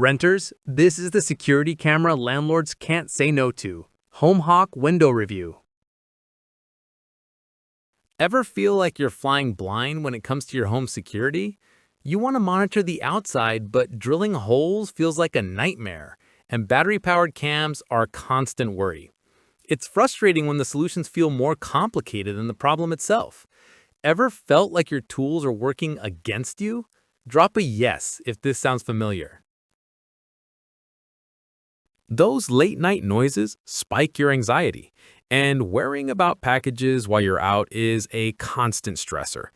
Renters, this is the security camera landlords can't say no to. HomeHawk Window Review. Ever feel like you're flying blind when it comes to your home security? You want to monitor the outside, but drilling holes feels like a nightmare, and battery-powered cams are a constant worry. It's frustrating when the solutions feel more complicated than the problem itself. Ever felt like your tools are working against you? Drop a yes if this sounds familiar. Those late-night noises spike your anxiety, and worrying about packages while you're out is a constant stressor.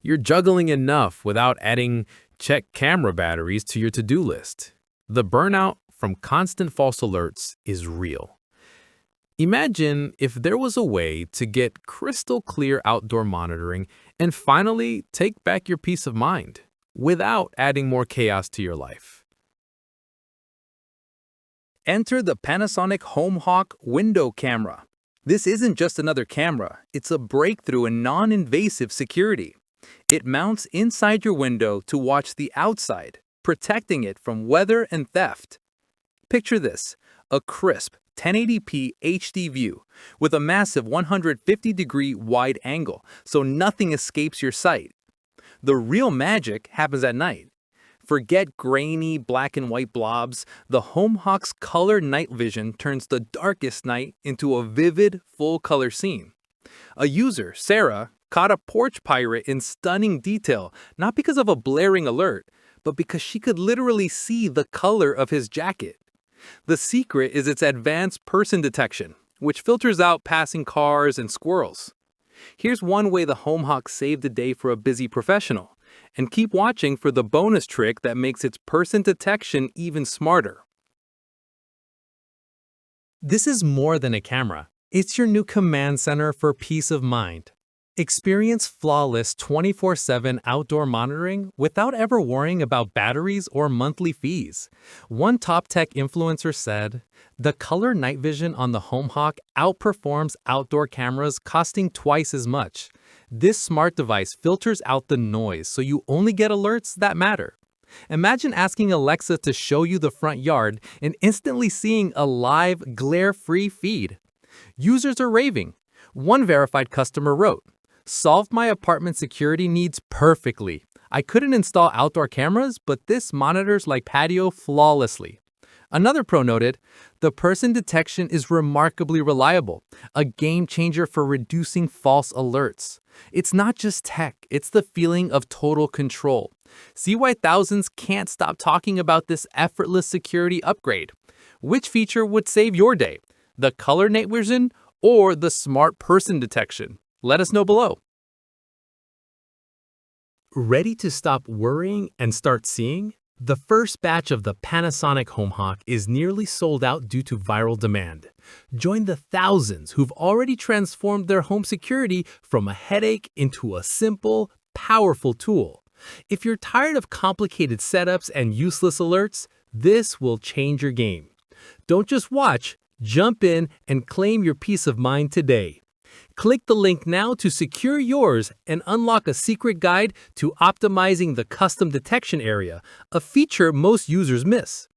You're juggling enough without adding check camera batteries to your to-do list. The burnout from constant false alerts is real. Imagine if there was a way to get crystal clear outdoor monitoring and finally take back your peace of mind without adding more chaos to your life. Enter the Panasonic HomeHawk Window Camera. This isn't just another camera, it's a breakthrough in non-invasive security. It mounts inside your window to watch the outside, protecting it from weather and theft. Picture this, a crisp 1080p HD view with a massive 150-degree wide angle, so nothing escapes your sight. The real magic happens at night. Forget grainy black and white blobs, the HomeHawk's color night vision turns the darkest night into a vivid, full-color scene. A user, Sarah, caught a porch pirate in stunning detail, not because of a blaring alert, but because she could literally see the color of his jacket. The secret is its advanced person detection, which filters out passing cars and squirrels. Here's one way the HomeHawk saved the day for a busy professional. And keep watching for the bonus trick that makes its person detection even smarter. This is more than a camera. It's your new command center for peace of mind. Experience flawless 24/7 outdoor monitoring without ever worrying about batteries or monthly fees. One top tech influencer said, "The color night vision on the HomeHawk outperforms outdoor cameras costing twice as much. This smart device filters out the noise so you only get alerts that matter." Imagine asking Alexa to show you the front yard and instantly seeing a live, glare-free feed. Users are raving. One verified customer wrote, "Solved my apartment security needs perfectly. I couldn't install outdoor cameras, but this monitors like patio flawlessly." Another pro noted, "The person detection is remarkably reliable, a game changer for reducing false alerts. It's not just tech, it's the feeling of total control." See why thousands can't stop talking about this effortless security upgrade. Which feature would save your day? The color night vision or the smart person detection? Let us know below. Ready to stop worrying and start seeing? The first batch of the Panasonic HomeHawk is nearly sold out due to viral demand. Join the thousands who've already transformed their home security from a headache into a simple, powerful tool. If you're tired of complicated setups and useless alerts, this will change your game. Don't just watch, jump in and claim your peace of mind today. Click the link now to secure yours and unlock a secret guide to optimizing the custom detection area, a feature most users miss.